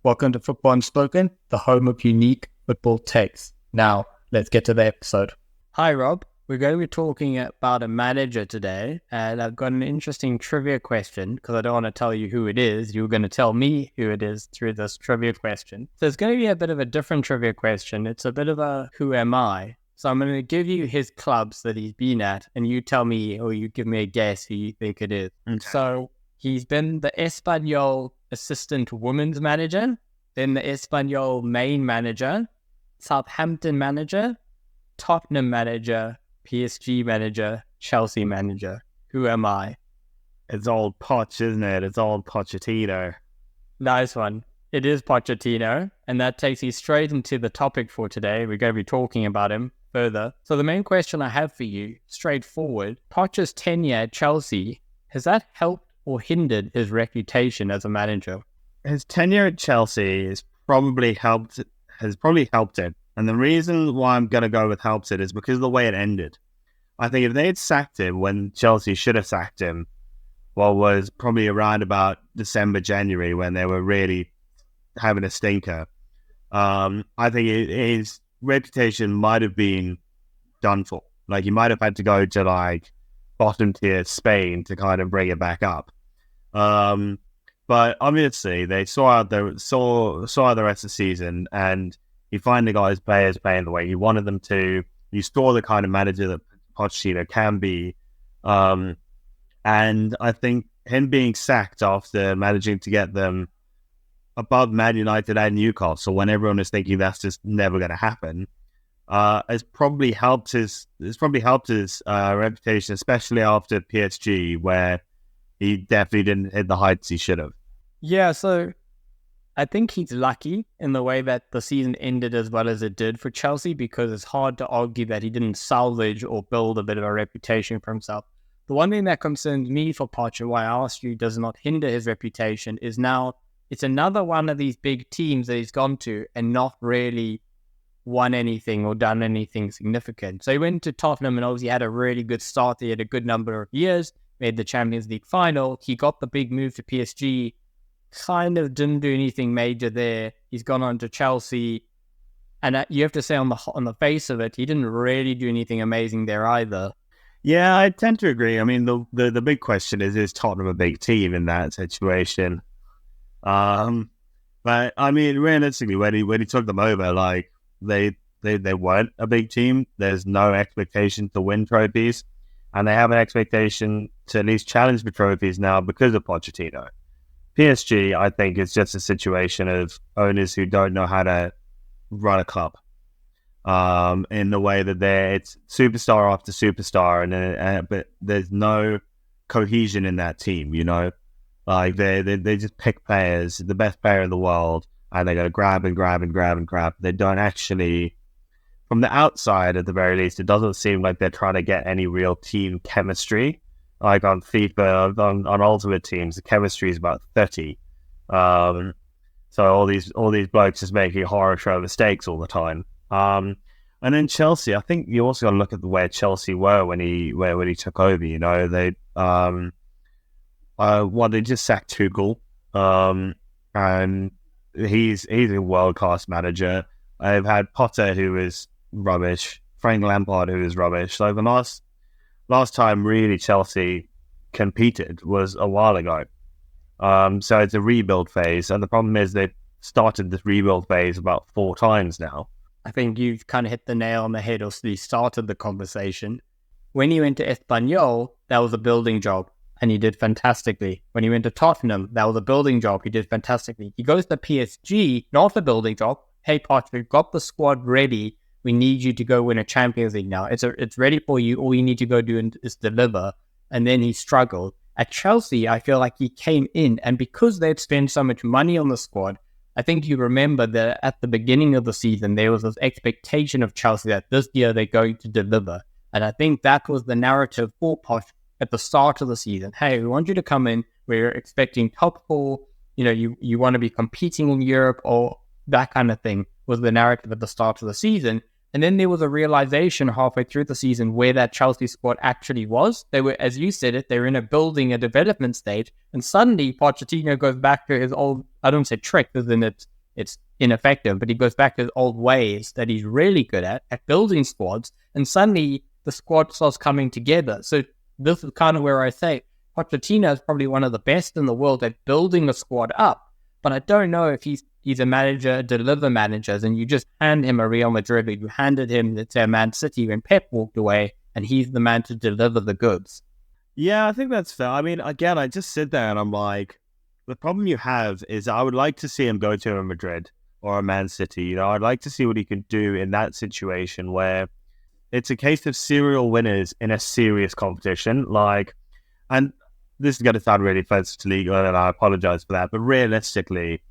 Welcome to Football Unspoken, the home of unique football takes. Now, let's get to the episode. Hi, Rob. We're going to be talking about a manager today, and I've got an interesting trivia question because I don't want to tell you who it is. You're going to tell me who it is through this trivia question. So it's going to be a bit of a different trivia question. It's a bit of a who am I? So I'm going to give you his clubs that he's been at, and you tell me, or you give me a guess who you think it is. Okay. So he's been the Espanyol assistant women's manager, then the Espanyol main manager, Southampton manager, Tottenham manager, PSG manager, Chelsea manager. Who am I? It's old Poch, isn't it? It's old Pochettino. Nice one. It is Pochettino, and that takes you straight into the topic for today. We're going to be talking about him further. So the main question I have for you, straightforward, Poch's tenure at Chelsea, has that helped or hindered his reputation as a manager? His tenure at Chelsea has probably helped it. And the reason why I'm going to go with helped it is because of the way it ended. I think if they had sacked him when Chelsea should have sacked him, was probably around about December, January, when they were really having a stinker, I think his reputation might have been done for. Like, he might have had to go to like bottom tier Spain to kind of bring it back up. But obviously they saw out the rest of the season, and he finally got his players playing the way he wanted them to. You saw the kind of manager that Pochettino can be. And I think him being sacked after managing to get them above Man United and Newcastle, when everyone is thinking that's just never going to happen, has probably helped his reputation, especially after PSG, where he definitely didn't hit the heights he should have. Yeah, so I think he's lucky in the way that the season ended as well as it did for Chelsea, because it's hard to argue that he didn't salvage or build a bit of a reputation for himself. The one thing that concerns me for Poch, and why I asked you does not hinder his reputation, is now it's another one of these big teams that he's gone to and not really won anything or done anything significant. So he went to Tottenham and obviously had a really good start. He had a good number of years, made the Champions League final. He got the big move to PSG, kind of didn't do anything major there. He's gone on to Chelsea, and you have to say on the face of it, he didn't really do anything amazing there either. Yeah, I tend to agree. I mean, the big question is Tottenham a big team in that situation? But I mean, realistically, when he took them over, like they weren't a big team. There's no expectation to win trophies, and they have an expectation to at least challenge for trophies now because of Pochettino. PSG, I think, is just a situation of owners who don't know how to run a club, in the way that it's superstar after superstar, but there's no cohesion in that team. You know, like they just pick players, the best player in the world, and they're going to grab and grab and grab and grab. They don't actually, from the outside at the very least, it doesn't seem like they're trying to get any real team chemistry. Like on FIFA, on Ultimate Teams, the chemistry is about 30. So all these blokes just making horror show mistakes all the time. And then Chelsea, I think you also got to look at where Chelsea were when he took over. You know, they just sacked Tuchel, and he's a world class manager. They've had Potter, who is rubbish, Frank Lampard, who is rubbish. Like the last time really Chelsea competed was a while ago. So it's a rebuild phase, and the problem is they've started this rebuild phase about 4 times now. I think you've kind of hit the nail on the head, or you started the conversation. When he went to Espanyol, that was a building job, and he did fantastically. When he went to Tottenham, that was a building job, he did fantastically. He goes to PSG, not a building job. Hey, Poch, we've got the squad ready. We need you to go win a Champions League now. It's ready for you. All you need to go do is deliver. And then he struggled. At Chelsea, I feel like he came in, and because they'd spent so much money on the squad, I think you remember that at the beginning of the season, there was this expectation of Chelsea that this year they're going to deliver. And I think that was the narrative for Poch at the start of the season. Hey, we want you to come in. We're expecting top 4. You know, you want to be competing in Europe, or that kind of thing was the narrative at the start of the season. And then there was a realization halfway through the season where that Chelsea squad actually was. They were, as you said it, they were in a development stage. And suddenly Pochettino goes back to his old, I don't say trick, as in it's ineffective, but he goes back to his old ways that he's really good at building squads. And suddenly the squad starts coming together. So this is kind of where I say Pochettino is probably one of the best in the world at building a squad up. But I don't know if he's a manager, deliver managers, and you just hand him a Real Madrid, or you handed him, let's say, a Man City when Pep walked away, and he's the man to deliver the goods. Yeah, I think that's fair. I mean, again, I just sit there and I'm like, the problem you have is I would like to see him go to a Madrid or a Man City. You know, I'd like to see what he could do in that situation where it's a case of serial winners in a serious competition. Like, and this is going to sound really offensive to Liga, and I apologize for that, but realistically,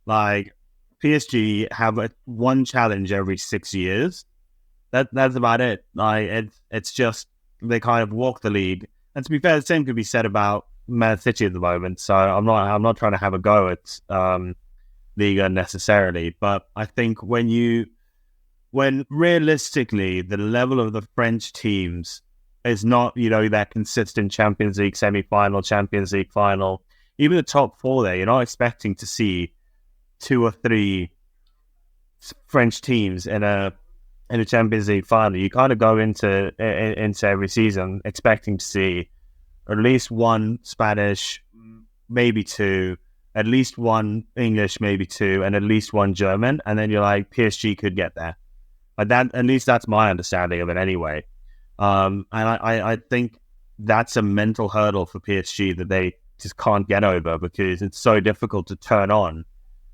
like, PSG have one challenge every 6 years. That's about it. Like, it's just they kind of walk the league. And to be fair, the same could be said about Man City at the moment. So I'm not trying to have a go at Liga necessarily, but I think when realistically the level of the French teams is not, you know, that consistent Champions League semi-final, Champions League final, even the top four there, you're not expecting to see 2 or 3 French teams in a Champions League final. You kind of go into every season expecting to see at least one Spanish, maybe 2, at least one English, maybe 2, and at least one German. And then you're like, PSG could get there. But that, at least that's my understanding of it anyway. And I think that's a mental hurdle for PSG that they just can't get over, because it's so difficult to turn on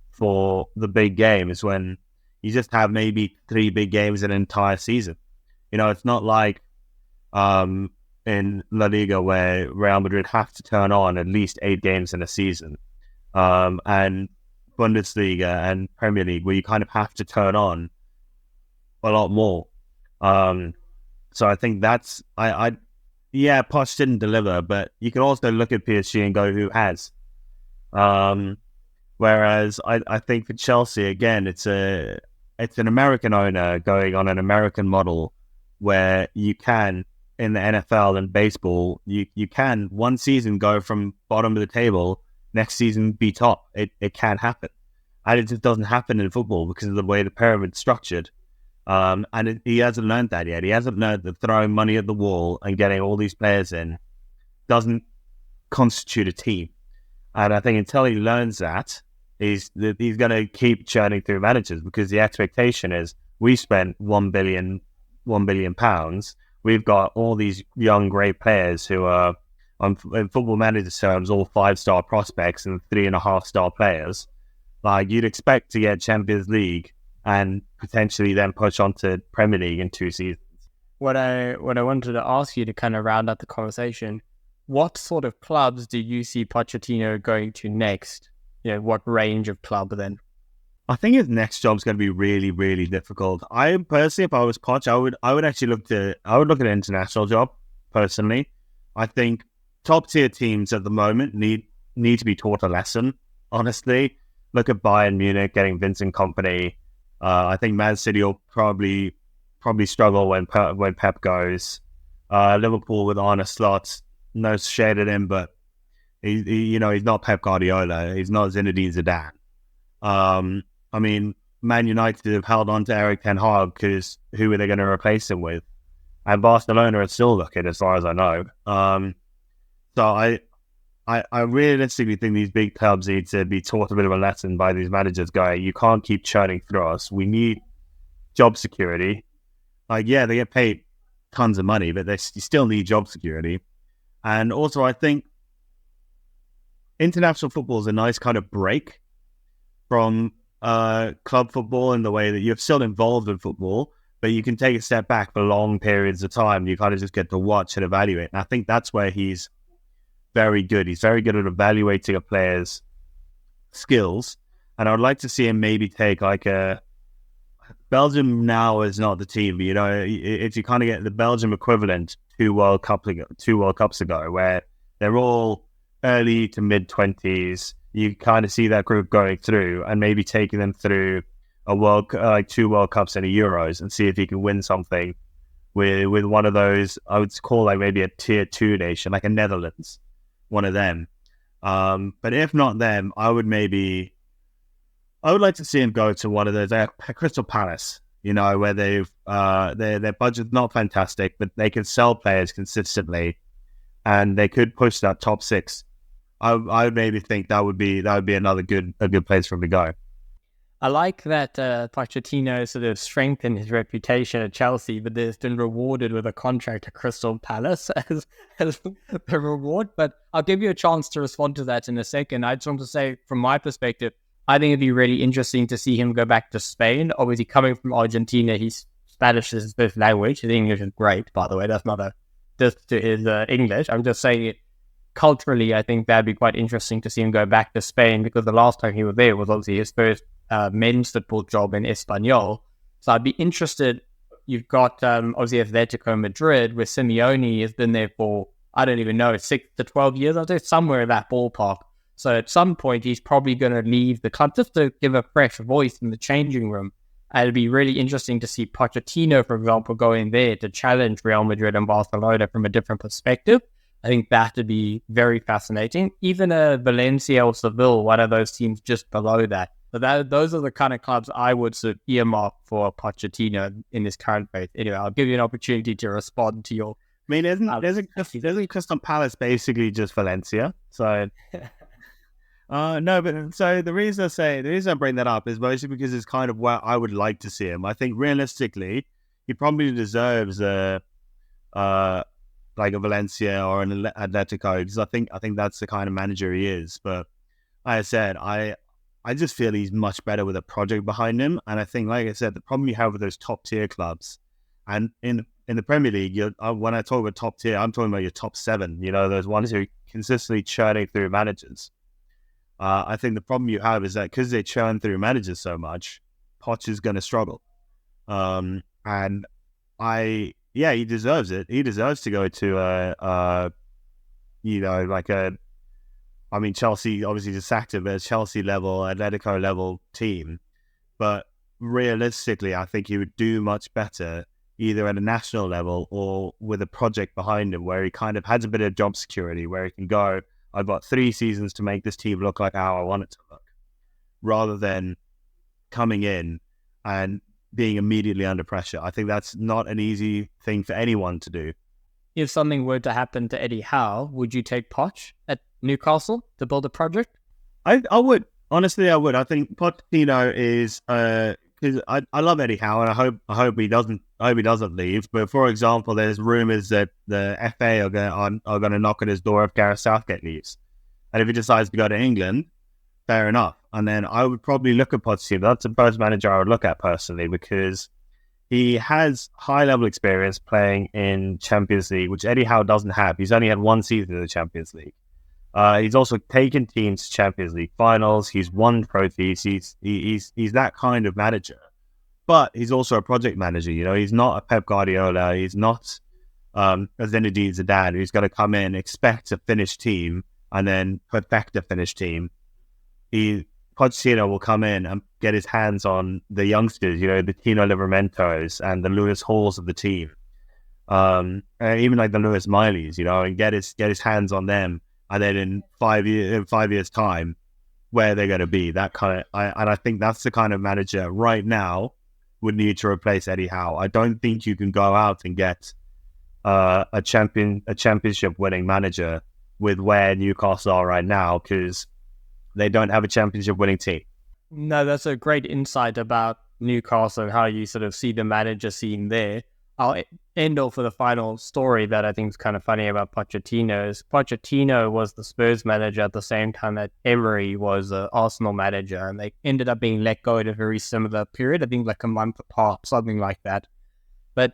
for the big games when you just have maybe 3 big games in an entire season. You know, it's not like in La Liga where Real Madrid have to turn on at least 8 games in a season, and Bundesliga and Premier League where you kind of have to turn on a lot more. So I think that's yeah, Poch didn't deliver, but you can also look at PSG and go, who has? Whereas I think for Chelsea, again, it's an American owner going on an American model where you can, in the NFL and baseball, you can one season go from bottom of the table, next season be top. It can happen. And it just doesn't happen in football because of the way the pyramid's structured. And he hasn't learned that yet. He hasn't learned that throwing money at the wall and getting all these players in doesn't constitute a team. And I think until he learns that, he's going to keep churning through managers, because the expectation is we spent £1 billion. We've got all these young, great players who are, in football manager terms, all 5-star prospects and 3.5-star players. Like, you'd expect to get Champions League and potentially then push on to Premier League in 2 seasons. What I wanted to ask you to kind of round out the conversation, what sort of clubs do you see Pochettino going to next? You know, what range of club then? I think his next job is going to be really, really difficult. I personally, if I was Poch, I would actually look at an international job. Personally, I think top tier teams at the moment need to be taught a lesson. Honestly, look at Bayern Munich getting Vincent Kompany. I think Man City will probably struggle when Pep goes. Liverpool with Arne Slot, no shade at him, but he's not Pep Guardiola. He's not Zinedine Zidane. I mean, Man United have held on to Eric Ten Hag because who are they going to replace him with? And Barcelona are still looking, as far as I know. So I realistically think these big clubs need to be taught a bit of a lesson by these managers going, you can't keep churning through us. We need job security. Like, yeah, they get paid tons of money, but you still need job security. And also, I think international football is a nice kind of break from club football in the way that you're still involved in football, but you can take a step back for long periods of time. You kind of just get to watch and evaluate. And I think that's where he's very good. He's very good at evaluating a player's skills. And I would like to see him maybe take like a Belgium now is not the team, but, you know, if you kind of get the Belgium equivalent 2 World Cups ago, where they're all early to mid-20s, you kind of see that group going through and maybe taking them through two World Cups and a Euros, and see if he can win something with one of those. I would call like maybe a tier 2 nation, like a Netherlands, one of them. But if not them, I would like to see him go to one of those, Crystal Palace, where their budget's not fantastic, but they can sell players consistently, and they could push that top 6. I would maybe think that would be a good place for him to go. I like that Pochettino sort of strengthened his reputation at Chelsea, but there's been rewarded with a contract at Crystal Palace as the reward. But I'll give you a chance to respond to that in a second. I just want to say, from my perspective, I think it'd be really interesting to see him go back to Spain. Obviously, coming from Argentina, Spanish is his first language. His English is great, by the way. That's not a diss to his English. I'm just saying it. Culturally, I think that'd be quite interesting to see him go back to Spain, because the last time he was there was obviously his first men's football job in Espanyol. So I'd be interested. You've got obviously Atletico Madrid, where Simeone has been there for, I don't even know, 6 to 12 years. I'd say somewhere in that ballpark. So at some point, he's probably going to leave the club just to give a fresh voice in the changing room. And it'd be really interesting to see Pochettino, for example, go in there to challenge Real Madrid and Barcelona from a different perspective. I think that would be very fascinating. Even Valencia or Seville, one of those teams just below that. So those are the kind of clubs I would sort of earmark for Pochettino in this current phase. Anyway, I'll give you an opportunity to respond to your... I mean, isn't Crystal Palace basically just Valencia? So... no, but so the reason I bring that up is mostly because it's kind of where I would like to see him. I think realistically, he probably deserves like a Valencia or an Atletico, because I think that's the kind of manager he is. But like I said, I just feel he's much better with a project behind him. And I think, like I said, the problem you have with those top tier clubs, and in the Premier League, when I talk about top tier, I'm talking about your top 7. Those ones who are consistently churning through managers. I think the problem you have is that because they churn through managers so much, Poch is going to struggle. He deserves it. He deserves to go to Chelsea obviously just sacked him, but a Chelsea level, Atletico level team. But realistically, I think he would do much better either at a national level or with a project behind him where he kind of has a bit of job security, where he can go, I've got 3 seasons to make this team look like how I want it to look, rather than coming in and being immediately under pressure. I think that's not an easy thing for anyone to do. If something were to happen to Eddie Howe, would you take Poch at Newcastle to build a project? I would. Honestly, I would. I think Pochettino is because I love Eddie Howe, and I hope he doesn't leave. But for example, there's rumors that the FA are going to knock on his door if Gareth Southgate leaves, and if he decides to go to England, fair enough. And then I would probably look at Pochettino. That's the first manager I would look at personally, because he has high level experience playing in Champions League, which Eddie Howe doesn't have. He's only had 1 season in the Champions League. He's also taken teams to Champions League finals. He's won trophies. He's that kind of manager. But he's also a project manager. He's not a Pep Guardiola. He's not a Zinedine Zidane, who's going to come in, expect a finished team, and then perfect a finished team. Pochettino will come in and get his hands on the youngsters, the Tino Livramentos and the Lewis Halls of the team, and even like the Lewis Mileys, and get his hands on them. And then in 5 years' time, where they're going to be, that kind of, and I think that's the kind of manager right now would need to replace Eddie Howe. I don't think you can go out and get a championship winning manager with where Newcastle are right now, because they don't have a championship winning team. No, that's a great insight about Newcastle and how you sort of see the manager scene there. I'll end off with a final story that I think is kind of funny about Pochettino. Pochettino was the Spurs manager at the same time that Emery was the Arsenal manager, and they ended up being let go at a very similar period, I think like a month apart, something like that. But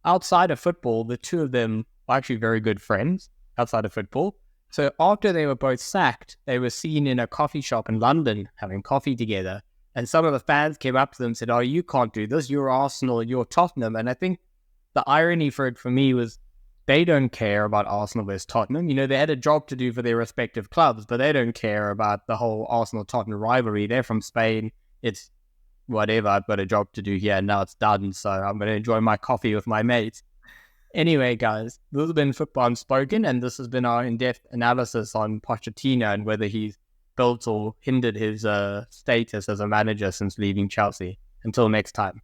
outside of football, the two of them are actually very good friends outside of football. So after they were both sacked, they were seen in a coffee shop in London having coffee together. And some of the fans came up to them and said, "Oh, you can't do this. You're Arsenal, you're Tottenham." And I think the irony for it for me was they don't care about Arsenal versus Tottenham. They had a job to do for their respective clubs, but they don't care about the whole Arsenal-Tottenham rivalry. They're from Spain. It's whatever, I've got a job to do here and now it's done. So I'm going to enjoy my coffee with my mates. Anyway, guys, this has been Football Unspoken, and this has been our in-depth analysis on Pochettino and whether he's built or hindered his status as a manager since leaving Chelsea. Until next time.